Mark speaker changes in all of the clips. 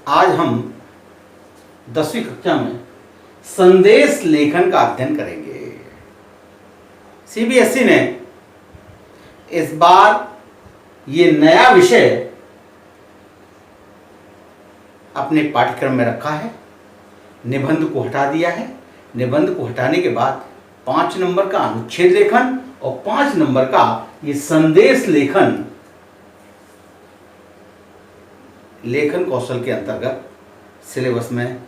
Speaker 1: आज हम 10वीं कक्षा में संदेश लेखन का अध्ययन करेंगे। सीबीएसई ने इस बार ये नया विषय अपने पाठ्यक्रम में रखा है। निबंध को हटा दिया है। निबंध को हटाने के बाद 5 नंबर का अनुच्छेद लेखन और 5 नंबर का ये संदेश लेखन लेखन कौशल के अंतर्गत सिलेबस में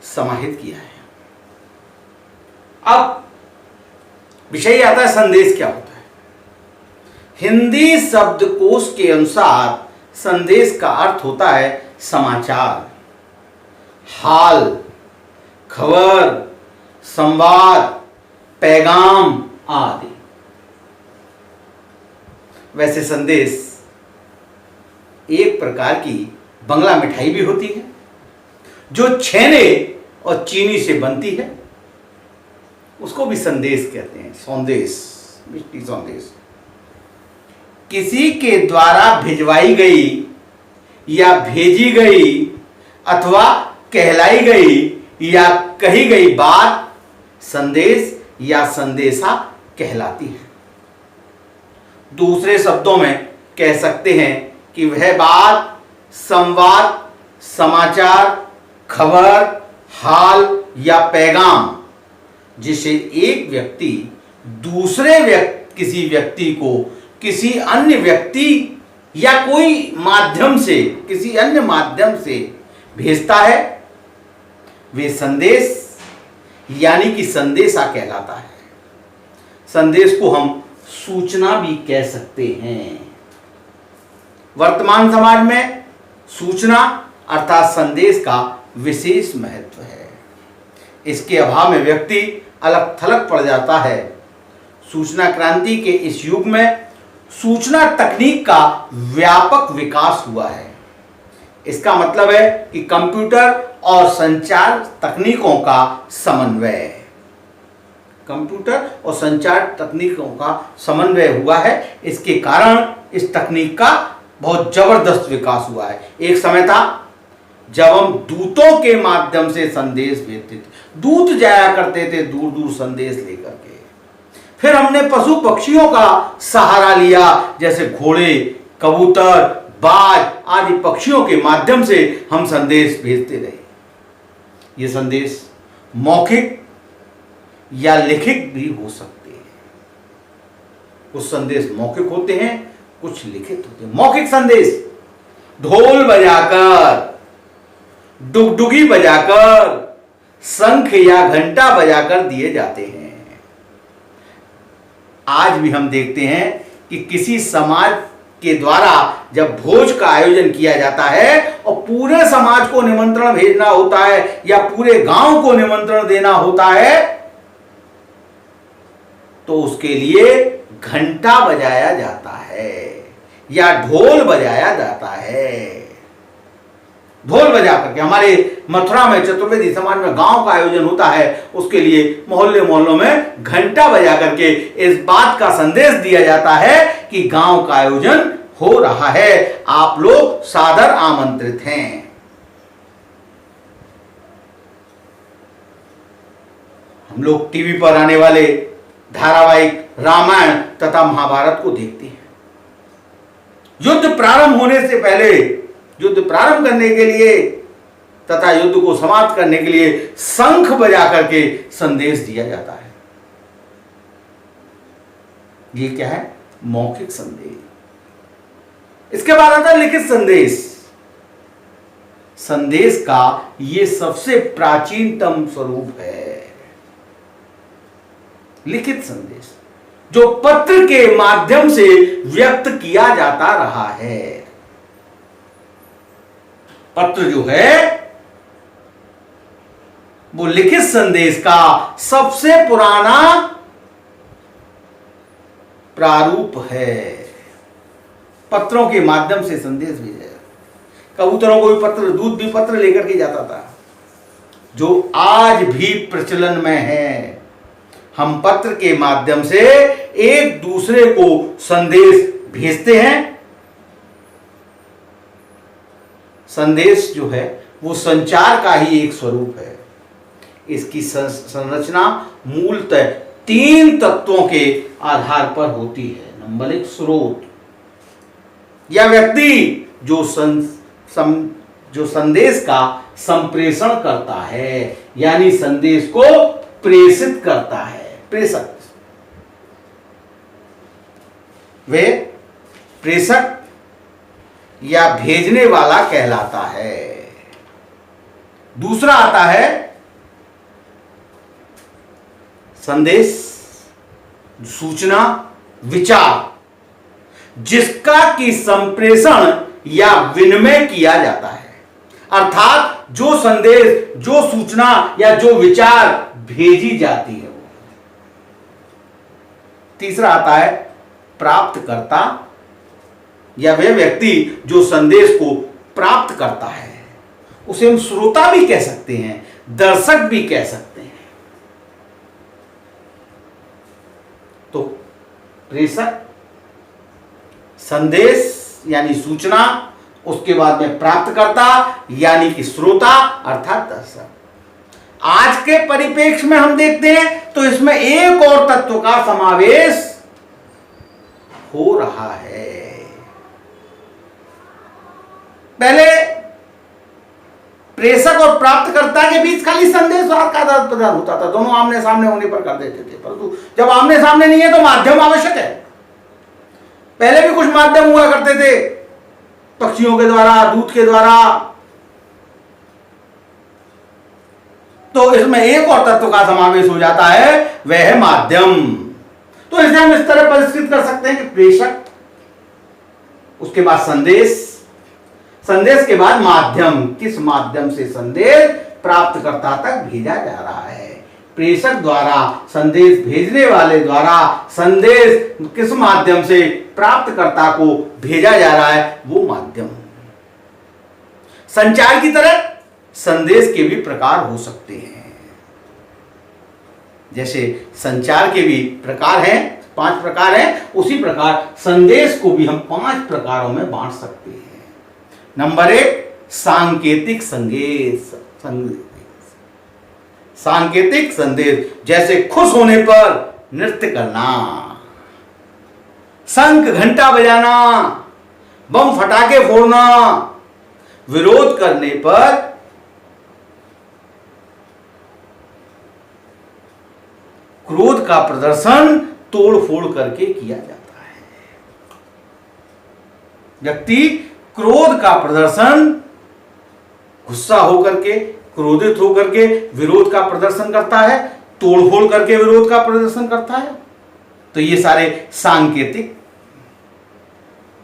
Speaker 1: समाहित किया है। अब विषय आता है संदेश क्या होता है। हिंदी शब्दकोश के अनुसार संदेश का अर्थ होता है समाचार, हाल, खबर, संवाद, पैगाम आदि। वैसे संदेश एक प्रकार की बंगला मिठाई भी होती है जो छेने और चीनी से बनती है, उसको भी संदेश कहते हैं। संदेश, मिष्टी संदेश किसी के द्वारा भिजवाई गई या भेजी गई अथवा कहलाई गई या कही गई बात संदेश या संदेशा कहलाती है। दूसरे शब्दों में कह सकते हैं कि वह बात, संवाद, समाचार, खबर, हाल या पैगाम जिसे एक व्यक्ति दूसरे किसी व्यक्ति को किसी अन्य व्यक्ति या कोई माध्यम से, किसी अन्य माध्यम से भेजता है, वे संदेश यानी कि संदेशा कहलाता है। संदेश को हम सूचना भी कह सकते हैं। वर्तमान समाज में सूचना अर्थात संदेश का विशेष महत्व है। इसके अभाव में व्यक्ति अलग थलग पड़ जाता है। सूचना क्रांति के इस युग में सूचना तकनीक का व्यापक विकास हुआ है। इसका मतलब है कि कंप्यूटर और संचार तकनीकों का समन्वय, कंप्यूटर और संचार तकनीकों का समन्वय हुआ है। इसके कारण इस तकनीक का बहुत जबरदस्त विकास हुआ है। एक समय था जब हम दूतों के माध्यम से संदेश भेजते थे। दूत जाया करते थे दूर दूर संदेश लेकर के। फिर हमने पशु पक्षियों का सहारा लिया, जैसे घोड़े, कबूतर, बाज आदि पक्षियों के माध्यम से हम संदेश भेजते रहे। ये संदेश मौखिक या लिखित भी हो सकते हैं। कुछ संदेश मौखिक होते हैं, कुछ लिखित होते हैं। मौखिक संदेश ढोल बजाकर, डुगडुगी बजाकर, शंख या घंटा बजाकर दिए जाते हैं। आज भी हम देखते हैं कि किसी समाज के द्वारा जब भोज का आयोजन किया जाता है और पूरे समाज को निमंत्रण भेजना होता है या पूरे गांव को निमंत्रण देना होता है, तो उसके लिए घंटा बजाया जाता है या ढोल बजाया जाता है। ढोल बजा करके हमारे मथुरा में चतुर्वेदी समाज में गांव का आयोजन होता है, उसके लिए मोहल्ले मोहल्लों में घंटा बजा करके इस बात का संदेश दिया जाता है कि गांव का आयोजन हो रहा है, आप लोग सादर आमंत्रित हैं। हम लोग टीवी पर आने वाले धारावाहिक रामायण तथा महाभारत को देखते हैं। युद्ध प्रारंभ होने से पहले, युद्ध प्रारंभ करने के लिए तथा युद्ध को समाप्त करने के लिए शंख बजा करके संदेश दिया जाता है। ये क्या है? मौखिक संदेश। इसके बाद आता है लिखित संदेश। संदेश का ये सबसे प्राचीनतम स्वरूप है। लिखित संदेश जो पत्र के माध्यम से व्यक्त किया जाता रहा है। पत्र जो है वो लिखित संदेश का सबसे पुराना प्रारूप है। पत्रों के माध्यम से संदेश भेजा जाता। कबूतरों को भी पत्र, दूध भी पत्र लेकर के जाता था, जो आज भी प्रचलन में है। हम पत्र के माध्यम से एक दूसरे को संदेश भेजते हैं। संदेश जो है वो संचार का ही एक स्वरूप है। इसकी संरचना मूलतः 3 तत्वों के आधार पर होती है। नंबर 1, स्रोत या व्यक्ति जो संदेश का संप्रेषण करता है, यानी संदेश को प्रेषित करता है। प्रेषक, वे प्रेषक या भेजने वाला कहलाता है। दूसरा आता है संदेश, सूचना, विचार, जिसका कि संप्रेषण या विनिमय किया जाता है, अर्थात जो संदेश, जो सूचना या जो विचार भेजी जाती है वो। तीसरा आता है प्राप्तकर्ता या वह व्यक्ति जो संदेश को प्राप्त करता है। उसे हम श्रोता भी कह सकते हैं, दर्शक भी कह सकते हैं। तो प्रेषक, संदेश यानी सूचना, उसके बाद में प्राप्तकर्ता यानी कि श्रोता अर्थात दर्शक। आज के परिप्रेक्ष्य में हम देखते हैं तो इसमें एक और तत्व का समावेश हो रहा है। पहले प्रेषक और प्राप्तकर्ता के बीच खाली संदेश का आदान प्रदान होता था, दोनों आमने सामने होने पर कर देते थे। परंतु जब आमने सामने नहीं है तो माध्यम आवश्यक है। पहले भी कुछ माध्यम हुआ करते थे, पक्षियों के द्वारा, दूत के द्वारा। तो इसमें एक और तत्व का समावेश हो जाता है, वह है माध्यम। तो इसे हम इस तरह परिष्कृत कर सकते हैं कि प्रेषक, उसके बाद संदेश, संदेश के बाद माध्यम। किस माध्यम से संदेश प्राप्तकर्ता तक भेजा जा रहा है? प्रेषक द्वारा, संदेश भेजने वाले द्वारा संदेश किस माध्यम से प्राप्तकर्ता को भेजा जा रहा है, वो माध्यम। संचार की तरह संदेश के भी प्रकार हो सकते हैं। जैसे संचार के भी प्रकार हैं, 5 प्रकार हैं, उसी प्रकार संदेश को भी हम 5 प्रकारों में बांट सकते हैं। नंबर 1, सांकेतिक संदेश। सांकेतिक संदेश, जैसे खुश होने पर नृत्य करना, शंख घंटा बजाना, बम फटाके फोड़ना, विरोध करने पर क्रोध का प्रदर्शन तोड़ फोड़ करके किया जाता है। व्यक्ति क्रोध का प्रदर्शन, गुस्सा होकर के, क्रोधित होकर के विरोध का प्रदर्शन करता है, तोड़फोड़ करके विरोध का प्रदर्शन करता है। तो ये सारे सांकेतिक।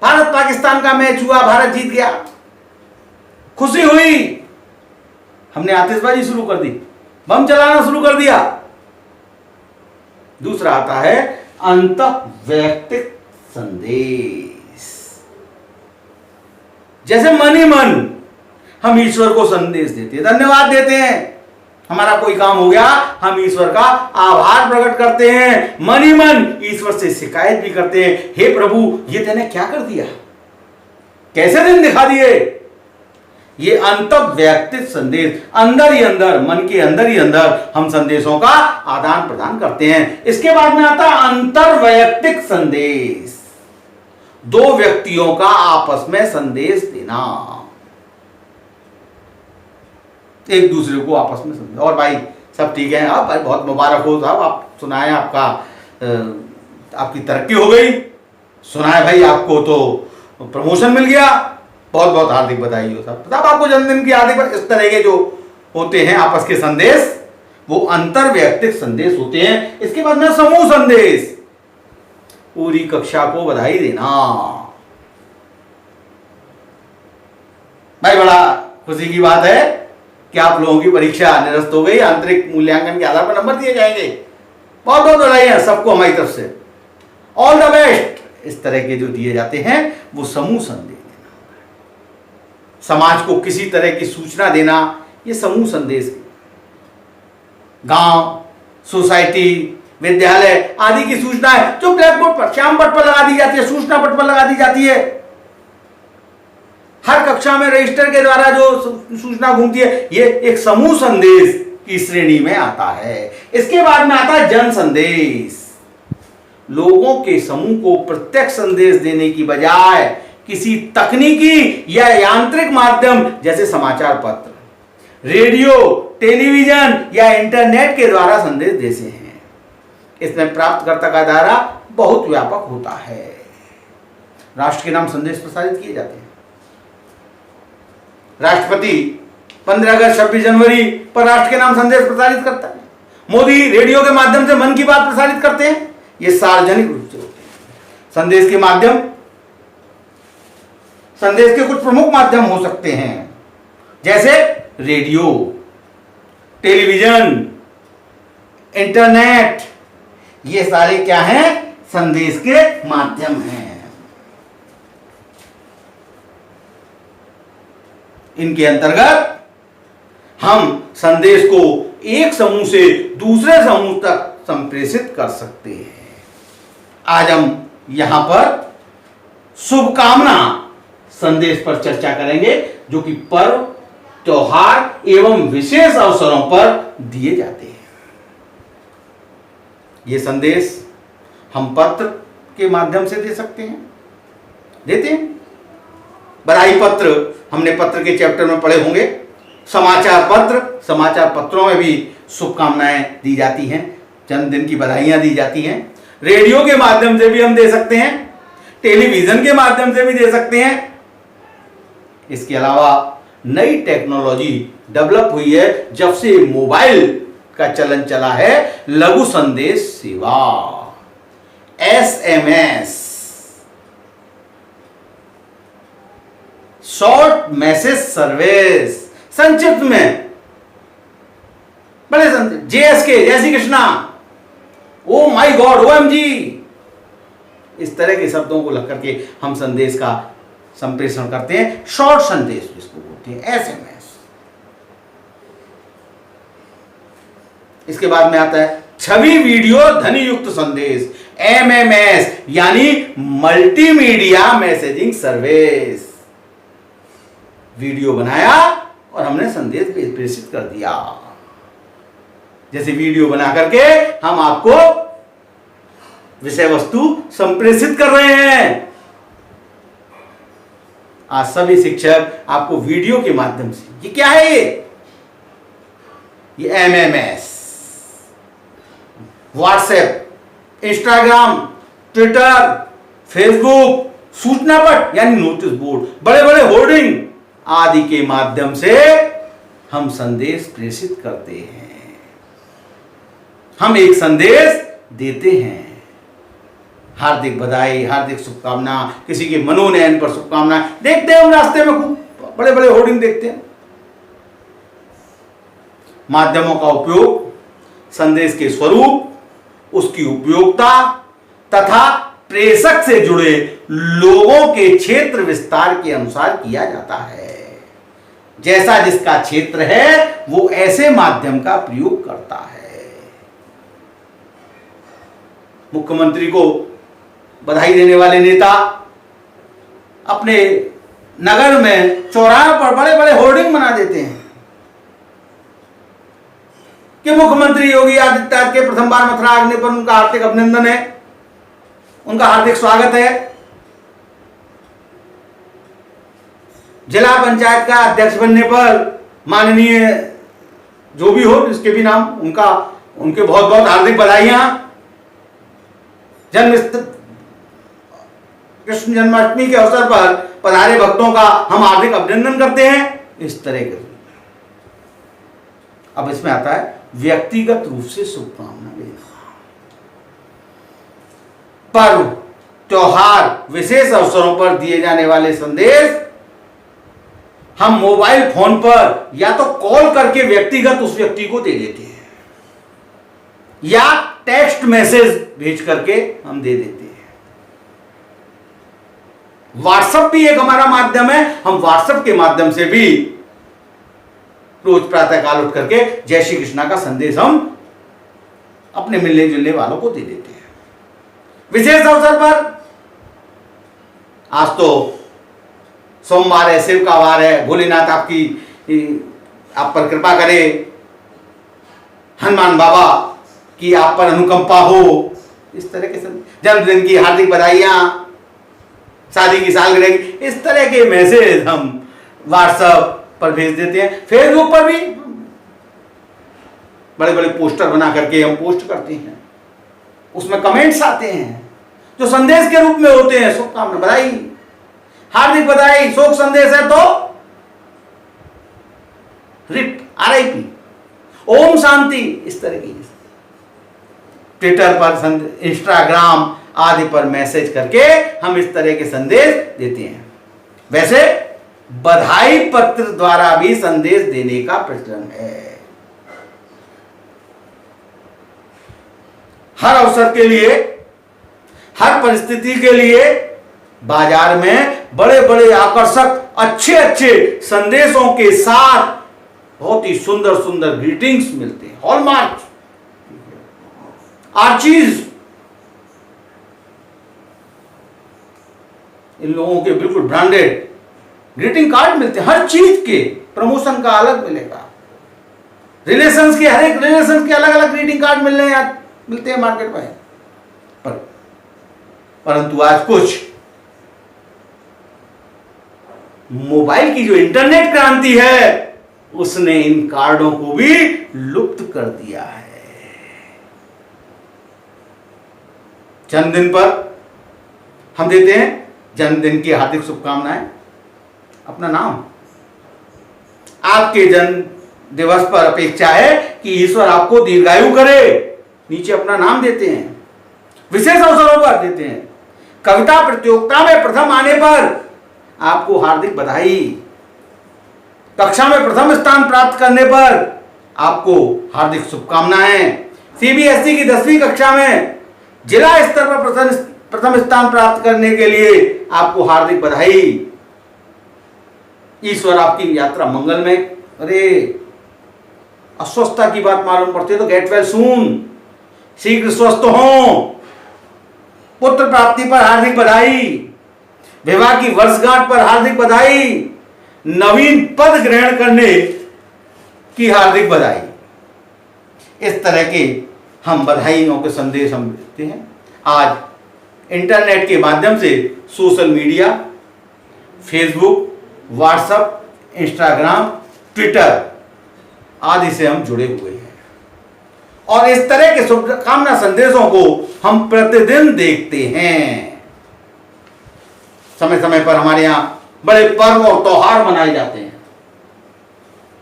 Speaker 1: भारत पाकिस्तान का मैच हुआ, भारत जीत गया, खुशी हुई, हमने आतिशबाजी शुरू कर दी, बम चलाना शुरू कर दिया। दूसरा आता है अंतःवैयक्तिक संदेश। जैसे मन ही मन हम ईश्वर को संदेश देते हैं, धन्यवाद देते हैं, हमारा कोई काम हो गया, हम ईश्वर का आभार प्रकट करते हैं। मन ही मन ईश्वर से शिकायत भी करते हैं, हे प्रभु ये तूने क्या कर दिया, कैसे दिन दिखा दिए। ये अंतःवैयक्तिक संदेश, अंदर ही अंदर, मन के अंदर ही अंदर हम संदेशों का आदान प्रदान करते हैं। इसके बाद में आता है अंतर्वैयक्तिक संदेश, 2 व्यक्तियों का आपस में संदेश देना, एक दूसरे को आपस में संदेश। और भाई सब ठीक है, आप भाई बहुत मुबारक हो साहब, आप सुनाए, आपका आपकी तरक्की हो गई, सुनाए भाई आपको तो प्रमोशन मिल गया, बहुत बहुत हार्दिक बधाई हो साहब, आपको जन्मदिन की हार्दिक। इस तरह के जो होते हैं आपस के संदेश, वो अंतर्वैयक्तिक संदेश होते हैं। इसके बाद में समूह संदेश, पूरी कक्षा को बधाई देना। भाई बड़ा खुशी की बात है कि आप लोगों की परीक्षा निरस्त हो गई, आंतरिक मूल्यांकन के आधार पर नंबर दिए जाएंगे, बहुत बहुत बधाई सबको हमारी तरफ से, ऑल द बेस्ट। इस तरह के जो दिए जाते हैं वो समूह संदेश देना, समाज को किसी तरह की सूचना देना, ये समूह संदेश। गांव, सोसाइटी, विद्यालय आदि की सूचनाएं जो ब्लैक बोर्ड पर, श्याम पट पर लगा दी जाती है, सूचना पट पर लगा दी जाती है, हर कक्षा में रजिस्टर के द्वारा जो सूचना घूमती है, ये एक समूह संदेश की श्रेणी में आता है। इसके बाद में आता है जन संदेश। लोगों के समूह को प्रत्यक्ष संदेश देने की बजाय किसी तकनीकी या यांत्रिक माध्यम जैसे समाचार पत्र, रेडियो, टेलीविजन या इंटरनेट के द्वारा संदेश देते हैं। इसमें प्राप्तकर्ता का दायरा बहुत व्यापक होता है। राष्ट्र के नाम संदेश प्रसारित किए जाते हैं। राष्ट्रपति 15 अगस्त 26 जनवरी पर राष्ट्र के नाम संदेश प्रसारित करता है। मोदी रेडियो के माध्यम से मन की बात प्रसारित करते हैं। ये सार्वजनिक रूप से होते हैं। संदेश के माध्यम, संदेश के कुछ प्रमुख माध्यम हो सकते हैं, जैसे रेडियो, टेलीविजन, इंटरनेट। ये सारे क्या हैं? संदेश के माध्यम हैं। इनके अंतर्गत हम संदेश को एक समूह से दूसरे समूह तक संप्रेषित कर सकते हैं। आज हम यहां पर शुभकामना संदेश पर चर्चा करेंगे, जो कि पर्व, त्योहार एवं विशेष अवसरों पर दिए जाते हैं। ये संदेश हम पत्र के माध्यम से दे सकते हैं, देते हैं। बधाई पत्र हमने पत्र के चैप्टर में पढ़े होंगे। समाचार पत्र, समाचार पत्रों में भी शुभकामनाएं दी जाती हैं, जन्मदिन की बधाइयां दी जाती हैं। रेडियो के माध्यम से भी हम दे सकते हैं, टेलीविजन के माध्यम से भी दे सकते हैं। इसके अलावा नई टेक्नोलॉजी डेवलप हुई है जब से मोबाइल का चलन चला है। लघु संदेश सेवा, SMS, शॉर्ट मैसेज सर्विस, संक्षिप्त में बड़े संदेश, JSK, जय श्री कृष्णा, ओ माई गॉड, OMG, इस तरह के शब्दों को लग करके हम संदेश का संप्रेषण करते हैं। शॉर्ट संदेश जिसको बोलते हैं, SMS। इसके बाद में आता है छवि वीडियो ध्वनि युक्त संदेश, MMS, यानी मल्टीमीडिया मैसेजिंग सर्विस। वीडियो बनाया और हमने संदेश प्रेषित कर दिया। जैसे वीडियो बना करके हम आपको विषय वस्तु संप्रेषित कर रहे हैं। आज सभी शिक्षक आपको वीडियो के माध्यम से, ये क्या है? ये MMS, WhatsApp, Instagram, Twitter, Facebook, सूचना पट यानी नोटिस बोर्ड, बड़े बड़े होर्डिंग आदि के माध्यम से हम संदेश प्रेषित करते हैं। हम एक संदेश देते हैं, हार्दिक बधाई, हार्दिक शुभकामना, किसी के मनोनयन पर शुभकामना। देखते हैं हम रास्ते में खूब बड़े बड़े होर्डिंग देखते हैं। माध्यमों का उपयोग संदेश के स्वरूप, उसकी उपयोगिता तथा प्रेषक से जुड़े लोगों के क्षेत्र विस्तार के अनुसार किया जाता है। जैसा जिसका क्षेत्र है वो ऐसे माध्यम का प्रयोग करता है। मुख्यमंत्री को बधाई देने वाले नेता अपने नगर में चौराहे पर बड़े बड़े होर्डिंग बना देते हैं कि मुख्यमंत्री योगी आदित्यनाथ के प्रथम बार मथुरा आगमन पर उनका हार्दिक अभिनंदन है, उनका हार्दिक स्वागत है। जिला पंचायत का अध्यक्ष बनने पर माननीय जो भी हो, जिसके भी नाम, उनके बहुत बहुत हार्दिक बधाइयां। कृष्ण जन्माष्टमी के अवसर पर पधारे भक्तों का हम हार्दिक अभिनंदन करते हैं। इस तरह के। अब इसमें आता है व्यक्तिगत रूप से शुभकामना देना। पर्व, त्योहार, विशेष अवसरों पर दिए जाने वाले संदेश हम मोबाइल फोन पर या तो कॉल करके व्यक्तिगत उस व्यक्ति को दे देते हैं या टेक्स्ट मैसेज भेज करके हम दे देते हैं। व्हाट्सएप भी एक हमारा माध्यम है। हम व्हाट्सएप के माध्यम से भी रोज प्रातः काल उठ करके जय श्री कृष्णा का संदेश हम अपने मिलने जुलने वालों को दे देते हैं। विशेष अवसर पर आज तो सोमवार है, शिव का वार है, भोलेनाथ आप पर कृपा करे, हनुमान बाबा की आप पर अनुकंपा हो, इस तरह के जन्मदिन की हार्दिक बधाइयां, शादी की सालगिरह की, इस तरह के मैसेज हम व्हाट्सएप पर भेज देते हैं। फेसबुक पर भी बड़े बड़े पोस्टर बना करके हम पोस्ट करते हैं, उसमें कमेंट्स आते हैं जो संदेश के रूप में होते हैं, शुभकामना, बधाई, हार्दिक बधाई, शोक संदेश है तो रिप, RIP, ओम शांति, इस तरह की ट्विटर पर, इंस्टाग्राम आदि पर मैसेज करके हम इस तरह के संदेश देते हैं। वैसे बधाई पत्र द्वारा भी संदेश देने का प्रचलन है। हर अवसर के लिए, हर परिस्थिति के लिए बाजार में बड़े बड़े आकर्षक अच्छे अच्छे संदेशों के साथ बहुत ही सुंदर सुंदर ग्रीटिंग्स मिलते हैं। हॉलमार्क, आर्चीज, इन लोगों के बिल्कुल ब्रांडेड ग्रीटिंग कार्ड मिलते हैं। हर चीज के प्रमोशन का अलग मिलेगा, रिलेशंस के, हर एक रिलेशन के अलग अलग ग्रीटिंग कार्ड मिलते हैं मार्केट में। परंतु आज कुछ मोबाइल की जो इंटरनेट क्रांति है उसने इन कार्डों को भी लुप्त कर दिया है। जन्मदिन पर हम देते हैं जन्मदिन की हार्दिक शुभकामनाएं, अपना नाम, आपके जन्म दिवस पर अपेक्षा है कि ईश्वर आपको दीर्घायु करे, नीचे अपना नाम देते हैं। विशेष अवसरों पर देते हैं, कविता प्रतियोगिता में प्रथम आने पर आपको हार्दिक बधाई, कक्षा में प्रथम स्थान प्राप्त करने पर आपको हार्दिक शुभकामनाएं, CBSE की 10वीं कक्षा में जिला स्तर पर प्रथम स्थान प्राप्त करने के लिए आपको हार्दिक बधाई, ईश्वर आपकी यात्रा मंगलमय। अरे अस्वस्थता की बात मालूम पड़ती है तो गेट वेल सून, शीघ्र स्वस्थ हो, पुत्र प्राप्ति पर हार्दिक बधाई, विवाह की वर्षगांठ पर हार्दिक बधाई, नवीन पद ग्रहण करने की हार्दिक बधाई। इस तरह के हम बधाइयों के संदेश हम देते हैं। आज इंटरनेट के माध्यम से social media, Facebook, WhatsApp, Instagram, Twitter आदि से हम जुड़े हुए हैं और इस तरह के शुभकामना संदेशों को हम प्रतिदिन देखते हैं। समय समय पर हमारे यहां बड़े पर्व और त्योहार मनाए जाते हैं।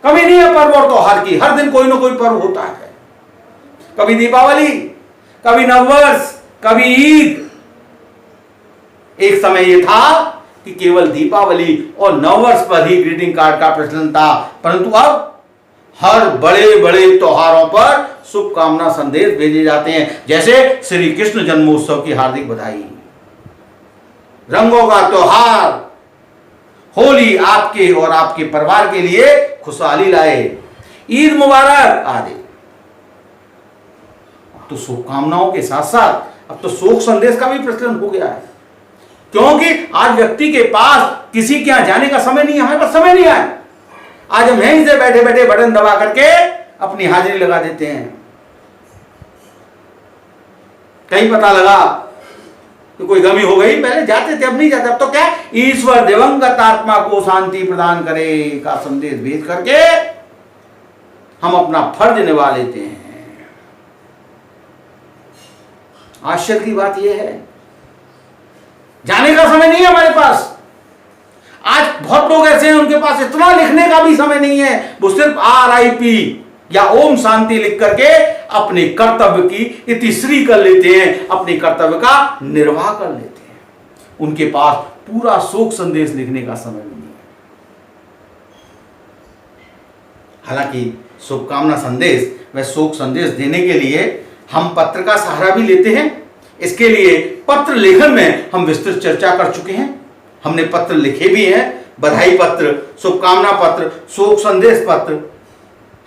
Speaker 1: कभी नहीं है पर्व और त्योहार की, हर दिन कोई ना कोई पर्व होता है। कभी दीपावली, कभी नववर्ष, कभी ईद। एक समय यह था कि केवल दीपावली और नववर्ष पर ही ग्रीटिंग कार्ड का प्रचलन था, परंतु अब हर बड़े बड़े त्योहारों पर शुभकामना संदेश भेजे जाते हैं। जैसे श्री कृष्ण जन्मोत्सव की हार्दिक बधाई, रंगों का त्योहार होली आपके और आपके परिवार के लिए खुशहाली लाए, ईद मुबारक आदि। अब तो शुभकामनाओं के साथ साथ अब तो शोक संदेश का भी प्रचलन हो गया है, क्योंकि आज व्यक्ति के पास किसी के यहां जाने का समय नहीं है। हमारे पास समय नहीं है, आज हम यहीं से बैठे बैठे बटन दबा करके अपनी हाजिरी लगा देते हैं। कहीं पता लगा तो कोई गमी हो गई, पहले जाते थे अब नहीं जाते। अब तो क्या, ईश्वर दिवंगत आत्मा को शांति प्रदान करे का संदेश भेज करके हम अपना फर्ज निभा लेते हैं। आश्चर्य की बात यह है, जाने का समय नहीं है हमारे पास। आज बहुत लोग ऐसे हैं उनके पास इतना लिखने का भी समय नहीं है, वो सिर्फ RIP या ओम शांति लिख करके अपने कर्तव्य की इतिश्री कर लेते हैं, अपने कर्तव्य का निर्वाह कर लेते हैं। उनके पास पूरा शोक संदेश लिखने का समय नहीं है। हालांकि शुभकामना संदेश व शोक संदेश देने के लिए हम पत्र का सहारा भी लेते हैं। इसके लिए पत्र लेखन में हम विस्तृत चर्चा कर चुके हैं। हमने पत्र लिखे भी हैं, बधाई पत्र, शुभकामना पत्र, शोक संदेश पत्र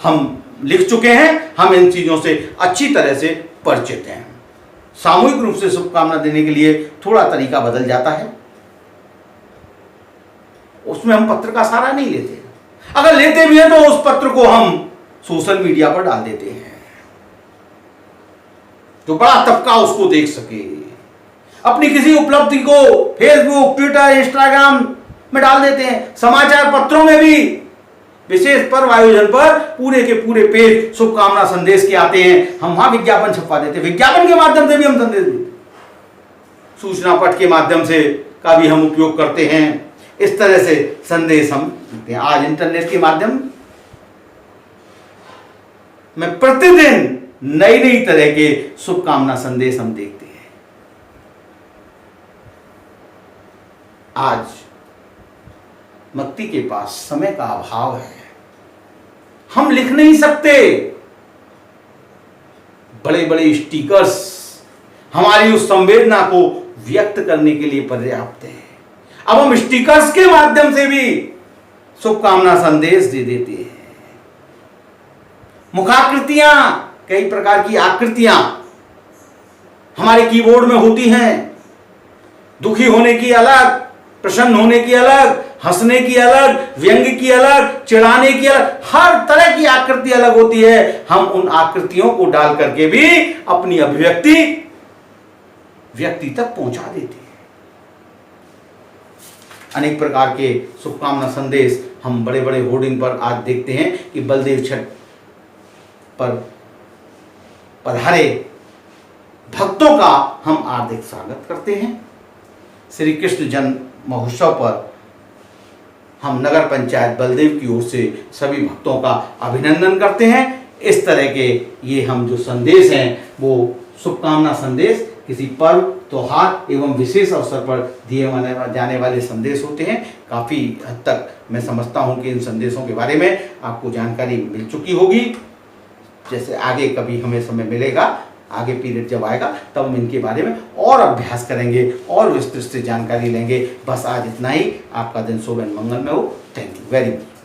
Speaker 1: हम लिख चुके हैं। हम इन चीजों से अच्छी तरह से परिचित हैं। सामूहिक रूप से शुभकामना देने के लिए थोड़ा तरीका बदल जाता है। उसमें हम पत्र का सहारा नहीं लेते। अगर लेते भी हैं तो उस पत्र को हम सोशल मीडिया पर डाल देते हैं, तो बड़ा तबका उसको देख सके। अपनी किसी उपलब्धि को फेसबुक, ट्विटर, इंस्टाग्राम में डाल देते हैं। समाचार पत्रों में भी विशेष पर्व आयोजन पर पूरे के पूरे पेज शुभकामना संदेश के आते हैं, हम वहां विज्ञापन छपवा देते हैं। विज्ञापन के माध्यम से भी हम संदेश देते हैं, सूचना पट के माध्यम से का भी हम उपयोग करते हैं। इस तरह से संदेश हम देते हैं। आज इंटरनेट के माध्यम में प्रतिदिन नई नई तरह के शुभकामना संदेश हम देखते हैं। आज व्यक्ति के पास समय का अभाव है, हम लिख नहीं सकते। बड़े बड़े स्टिकर्स हमारी उस संवेदना को व्यक्त करने के लिए पर्याप्त है। अब हम स्टिकर्स के माध्यम से भी शुभकामना संदेश दे देते हैं। मुखाकृतियां, कई प्रकार की आकृतियां हमारे कीबोर्ड में होती हैं। दुखी होने की अलग, प्रसन्न होने की अलग, हंसने की अलग, व्यंग्य की अलग, चिढ़ाने की अलग, हर तरह की आकृति अलग होती है। हम उन आकृतियों को डाल करके भी अपनी अभिव्यक्ति व्यक्ति तक पहुंचा देते हैं। अनेक प्रकार के शुभकामना संदेश हम बड़े बड़े होर्डिंग पर आज देखते हैं कि बलदेव छठ पर पधारे भक्तों का हम हार्दिक स्वागत करते हैं। श्री कृष्ण जन्म महोत्सव पर हम नगर पंचायत बलदेव की ओर से सभी भक्तों का अभिनंदन करते हैं। इस तरह के ये हम जो संदेश हैं वो शुभकामना संदेश किसी पर्व, त्योहार एवं विशेष अवसर पर दिए जाने वाले संदेश होते हैं। काफ़ी हद तक मैं समझता हूं कि इन संदेशों के बारे में आपको जानकारी मिल चुकी होगी। जैसे आगे कभी हमें समय मिलेगा, आगे पीरियड जब आएगा तब हम इनके बारे में और अभ्यास करेंगे और विस्तृत से जानकारी लेंगे। बस आज इतना ही। आपका दिन शुभ एवं मंगलमय हो। Thank you very much.